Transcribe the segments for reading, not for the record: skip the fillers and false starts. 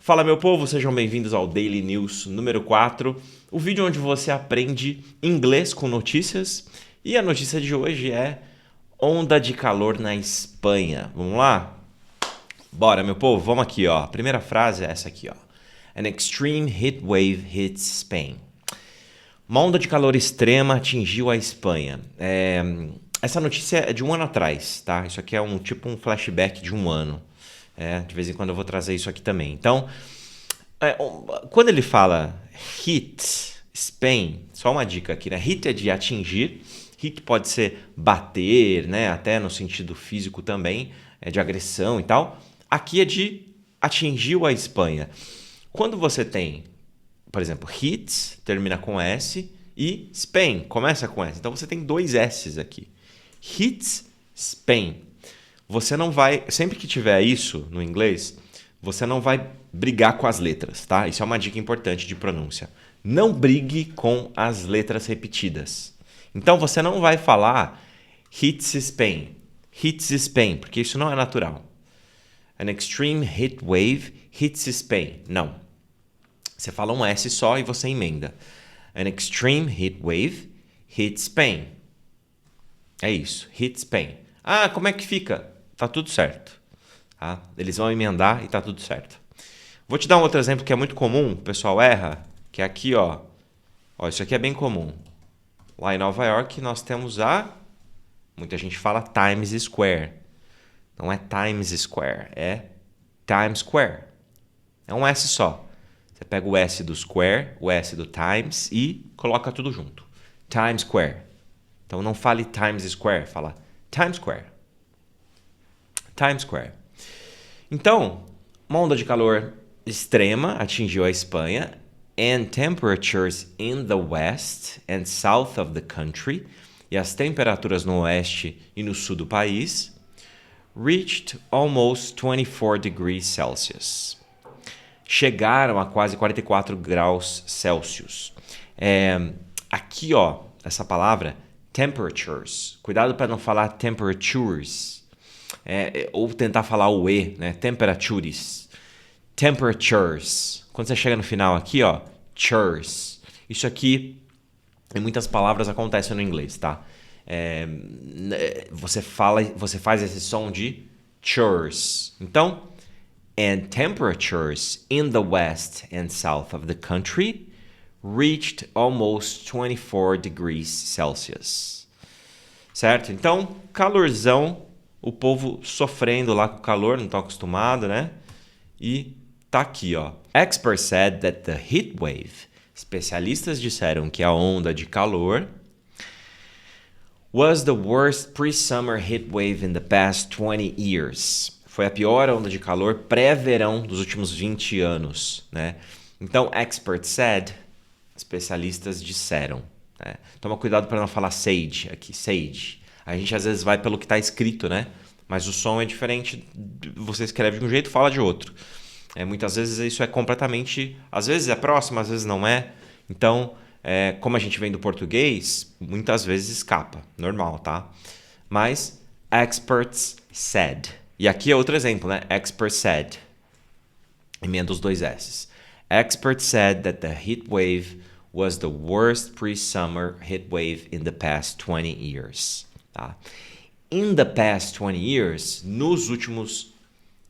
Fala meu povo, sejam bem-vindos ao Daily News número 4, o vídeo onde você aprende inglês com notícias. E a notícia de hoje é onda de calor na Espanha. Vamos lá? Bora meu povo, vamos aqui ó. A primeira frase é essa aqui ó. An extreme heat wave hits Spain. Uma onda de calor extrema atingiu a Espanha. Essa notícia é de um ano atrás, tá? Isso aqui é um flashback de um ano. De vez em quando eu vou trazer isso aqui também. Então, quando ele fala hit Spain, só uma dica aqui, né? Hit é de atingir, hit pode ser bater, né? Até no sentido físico também, é de agressão e tal. Aqui é de atingiu a Espanha. Quando você tem, por exemplo, hit, termina com S, e Spain, começa com S. Então você tem dois S's aqui. Hit Spain. Você não vai, sempre que tiver isso no inglês, você não vai brigar com as letras, tá? Isso é uma dica importante de pronúncia. Não brigue com as letras repetidas. Então você não vai falar hits Spain, porque isso não é natural. An extreme heat wave hits Spain. Não. Você fala um S só e você emenda. An extreme heat wave hits Spain. É isso, hit Spain. Ah, como é que fica? Tá tudo certo. Tá? Eles vão emendar e tá tudo certo. Vou te dar um outro exemplo que é muito comum, o pessoal erra, que é aqui, ó. Ó, isso aqui é bem comum. Lá em Nova York nós temos muita gente fala Times Square. Não é Times Square, é Times Square. É um S só. Você pega o S do Square, o S do Times e coloca tudo junto. Times Square. Então não fale Times Square, fala Times Square. Times Square. Então, uma onda de calor extrema atingiu a Espanha and temperatures in the west and south of the country, e as temperaturas no oeste e no sul do país reached almost 24 degrees Celsius. Chegaram a quase 44 graus Celsius. Aqui, ó, essa palavra temperatures. Cuidado para não falar temperatures. Ou tentar falar o E, né? Temperatures. Quando você chega no final aqui, ó, churs. Isso aqui, em muitas palavras, acontece no inglês, tá? Você faz esse som de churs. Então, and temperatures in the west and south of the country reached almost 24 degrees Celsius. Certo? Então, calorzão. O povo sofrendo lá com o calor, não estão acostumados, né? E tá aqui, ó. Experts said that the heat wave, especialistas disseram que a onda de calor was the worst pre-summer heat wave in the past 20 years. Foi a pior onda de calor pré-verão dos últimos 20 anos, né? Então, experts said, especialistas disseram. Né? Toma cuidado para não falar sage aqui, sage. A gente às vezes vai pelo que está escrito, né? Mas o som é diferente, você escreve de um jeito, fala de outro. Muitas vezes isso é completamente... Às vezes é próximo, às vezes não é. Então, como a gente vem do português, muitas vezes escapa. Normal, tá? Mas, experts said. E aqui é outro exemplo, né? Experts said. Emenda os dois S's. Experts said that the heat wave was the worst pre-summer heat wave in the past 20 years. Tá? In the past 20 years, nos últimos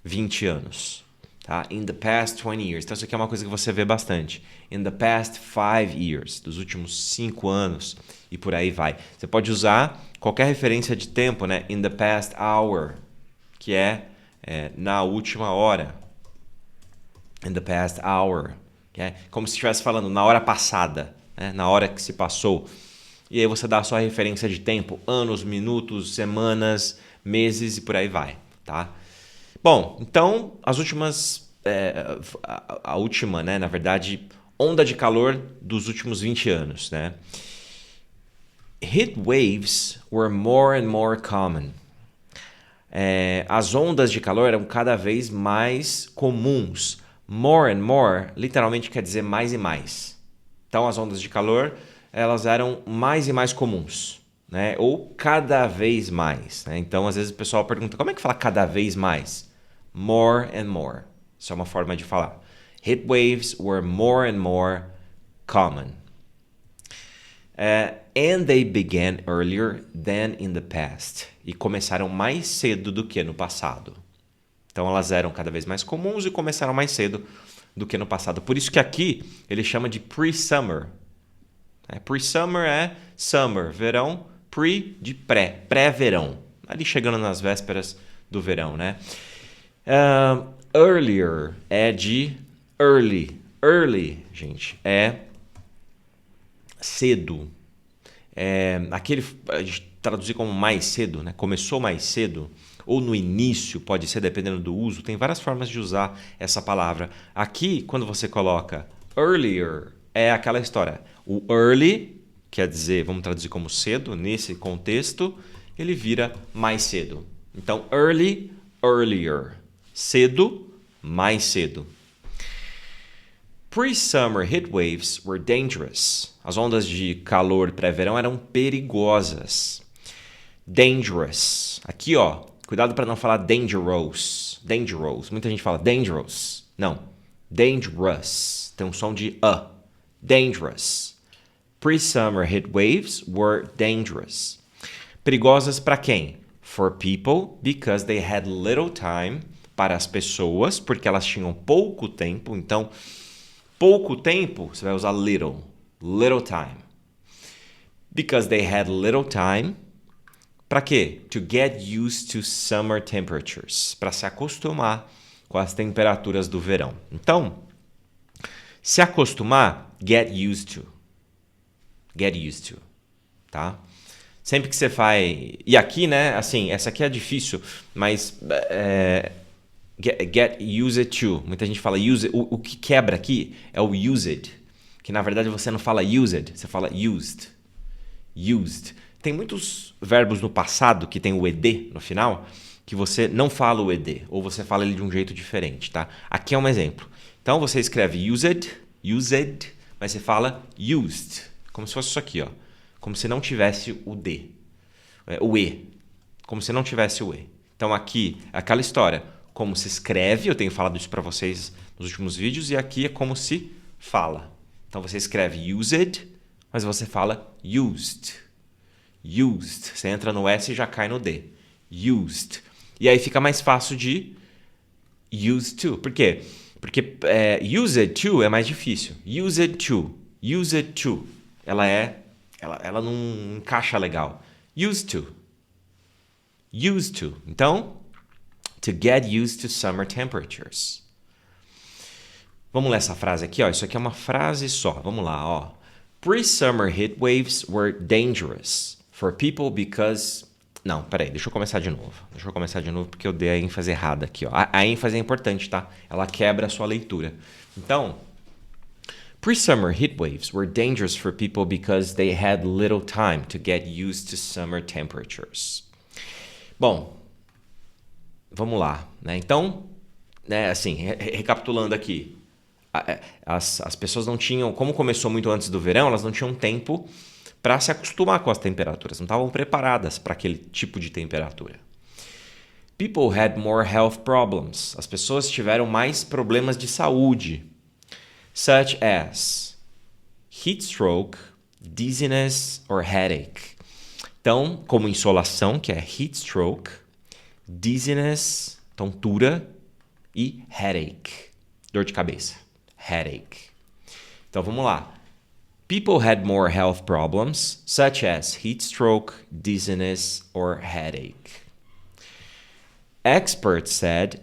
20 anos. Tá? In the past 20 years. Então, isso aqui é uma coisa que você vê bastante. In the past 5 years. Dos últimos 5 anos. E por aí vai. Você pode usar qualquer referência de tempo, né? In the past hour. Que é na última hora. In the past hour. Que é como se estivesse falando na hora passada. Né? Na hora que se passou. E aí você dá a sua referência de tempo, anos, minutos, semanas, meses e por aí vai, tá? Bom, então as últimas, a última, né, na verdade, onda de calor dos últimos 20 anos, né? Heat waves were more and more common. As ondas de calor eram cada vez mais comuns. More and more, literalmente quer dizer mais e mais. Então as ondas de calor elas eram mais e mais comuns, né? Ou cada vez mais. Né? Então, às vezes o pessoal pergunta, como é que fala cada vez mais? More and more. Isso é uma forma de falar. Heat waves were more and more common. And they began earlier than in the past. E começaram mais cedo do que no passado. Então elas eram cada vez mais comuns e começaram mais cedo do que no passado. Por isso que aqui ele chama de pre-summer. Pre-summer é summer, verão, pre de pré-verão. Ali chegando nas vésperas do verão, né? Earlier é de early. Early, gente, é cedo. Aquele a gente traduzir como mais cedo, né? Começou mais cedo. Ou no início, pode ser, dependendo do uso. Tem várias formas de usar essa palavra. Aqui, quando você coloca earlier, é aquela história. O early, quer dizer, vamos traduzir como cedo, nesse contexto, ele vira mais cedo. Então, early, earlier. Cedo, mais cedo. Pre-summer heat waves were dangerous. As ondas de calor pré-verão eram perigosas. Dangerous. Aqui, ó, cuidado para não falar dangerous. Dangerous. Muita gente fala dangerous. Não. Dangerous. Tem um som de a. Dangerous. Pre-summer heat waves were dangerous. Perigosas para quem? For people, because they had little time. Para as pessoas, porque elas tinham pouco tempo. Então, pouco tempo, você vai usar little. Little time. Because they had little time. Para quê? To get used to summer temperatures. Para se acostumar com as temperaturas do verão. Então, se acostumar, get used to. Get used to. Tá? Sempre que você faz... E aqui, né? Assim, essa aqui é difícil, mas... Get used to. Muita gente fala used. O que quebra aqui é o used. Que na verdade você não fala used, você fala used. Used. Tem muitos verbos no passado que tem o ed no final que você não fala o ed, ou você fala ele de um jeito diferente, tá? Aqui é um exemplo. Então você escreve used, mas você fala used, como se fosse isso aqui, ó. Como se não tivesse o d. O e. Como se não tivesse o e. Então aqui é aquela história. Como se escreve, eu tenho falado isso para vocês nos últimos vídeos, e aqui é como se fala. Então você escreve used, mas você fala used. Used. Você entra no S e já cai no D. Used. E aí fica mais fácil de used to. Por quê? Porque used to é mais difícil. Used to. Used to. Ela não encaixa legal. Used to. Used to. Então, to get used to summer temperatures. Vamos ler essa frase aqui, ó. Isso aqui é uma frase só. Vamos lá, ó. Pre-summer heat waves were dangerous for people because... Não, peraí, deixa eu começar de novo. Porque eu dei a ênfase errada aqui, ó. A ênfase é importante, tá? Ela quebra a sua leitura. Então, pre-summer heat waves were dangerous for people because they had little time to get used to summer temperatures. Bom, vamos lá, né? Então, né, assim, recapitulando aqui, as pessoas não tinham, como começou muito antes do verão, elas não tinham tempo para se acostumar com as temperaturas, não estavam preparadas para aquele tipo de temperatura. People had more health problems. As pessoas tiveram mais problemas de saúde, such as heat stroke, dizziness or headache. Então, como insolação, que é heat stroke, dizziness, tontura, e headache, dor de cabeça. Headache. Então, vamos lá. People had more health problems, such as heat stroke, dizziness, or headache. Experts said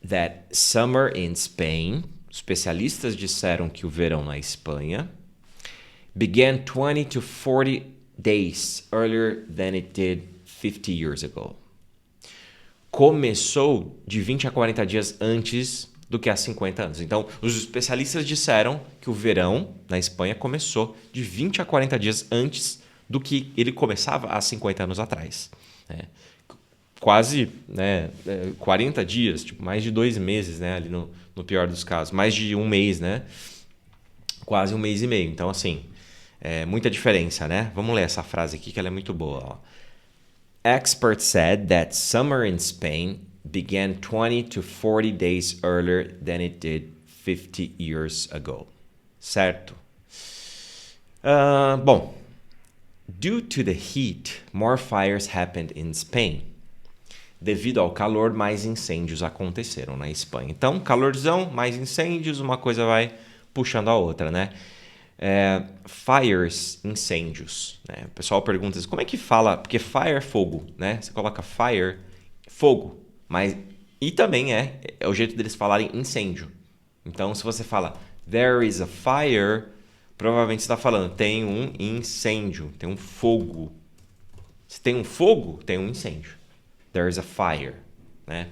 that summer in Spain, especialistas disseram que o verão na Espanha, began 20 to 40 days earlier than it did 50 years ago. Começou de 20 a 40 dias antes do que há 50 anos. Então, os especialistas disseram que o verão na Espanha começou de 20 a 40 dias antes do que ele começava há 50 anos atrás. Quase 40 dias, tipo, mais de 2 meses, né, ali no pior dos casos. Mais de um mês, né? Quase um mês e meio. Então, assim, muita diferença, né? Vamos ler essa frase aqui que ela é muito boa, ó. Experts said that summer in Spain began 20 to 40 days earlier than it did 50 years ago. Certo? Bom, due to the heat, more fires happened in Spain. Devido ao calor, mais incêndios aconteceram na Espanha. Então, calorzão, mais incêndios, uma coisa vai puxando a outra, né? Fires, incêndios. Né? O pessoal pergunta assim, como é que fala? Porque fire é fogo, né? Você coloca fire, fogo. E também é o jeito deles falarem incêndio. Então, se você fala there is a fire, provavelmente você está falando tem um incêndio, tem um fogo. Se tem um fogo, tem um incêndio. There is a fire, né?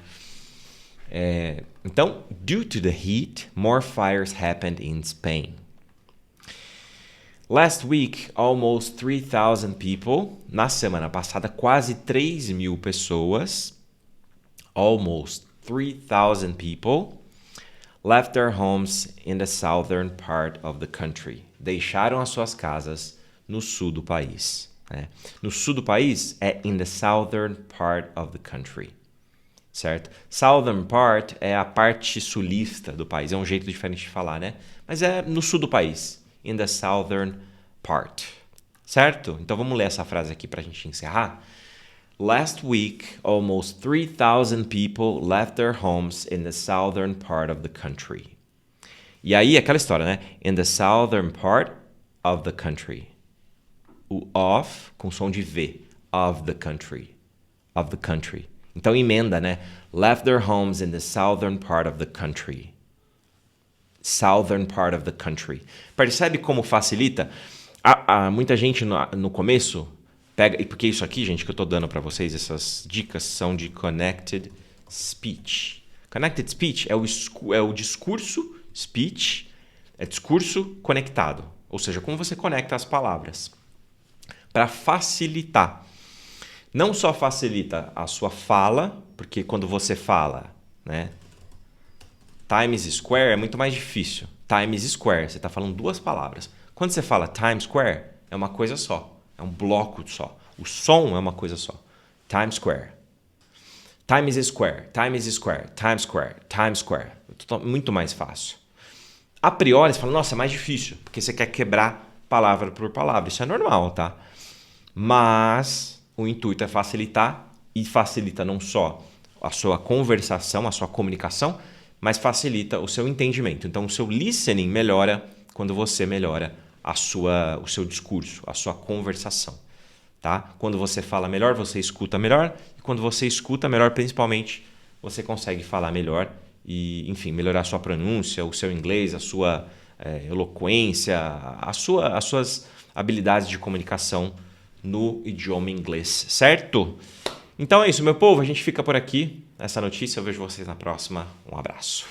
Então, due to the heat, more fires happened in Spain. Last week, almost 3,000 people. Na semana passada, quase 3.000 pessoas. Almost 3,000 people left their homes in the southern part of the country. Deixaram as suas casas no sul do país. Né? No sul do país é in the southern part of the country, certo? Southern part é a parte sulista do país, é um jeito diferente de falar, né? Mas é no sul do país, in the southern part, certo? Então vamos ler essa frase aqui para a gente encerrar. Last week, almost 3,000 people left their homes in the southern part of the country. E aí, aquela história, né? In the southern part of the country. O of com som de V. Of the country. Of the country. Então emenda, né? Left their homes in the southern part of the country. Southern part of the country. Percebe como facilita? Muita gente no começo pega... Porque isso aqui, gente, que eu tô dando para vocês, essas dicas são de connected speech. Connected speech é o discurso, speech, é discurso conectado. Ou seja, como você conecta as palavras. Para facilitar. Não só facilita a sua fala, porque quando você fala, né? Times Square é muito mais difícil. Times Square, você está falando duas palavras. Quando você fala Times Square, é uma coisa só. É um bloco só. O som é uma coisa só. Times Square. Times Square, Times Square, Times Square, Times Square. Muito mais fácil. A priori, você fala, nossa, é mais difícil, porque você quer quebrar palavra por palavra. Isso é normal, tá? Mas o intuito é facilitar, e facilita não só a sua conversação, a sua comunicação, mas facilita o seu entendimento. Então, o seu listening melhora quando você melhora o seu discurso, a sua conversação. Tá? Quando você fala melhor, você escuta melhor. E quando você escuta melhor, principalmente, você consegue falar melhor e, enfim, melhorar a sua pronúncia, o seu inglês, a sua eloquência, as suas habilidades de comunicação no idioma inglês, certo? Então é isso, meu povo. A gente fica por aqui. Essa notícia, eu vejo vocês na próxima. Um abraço.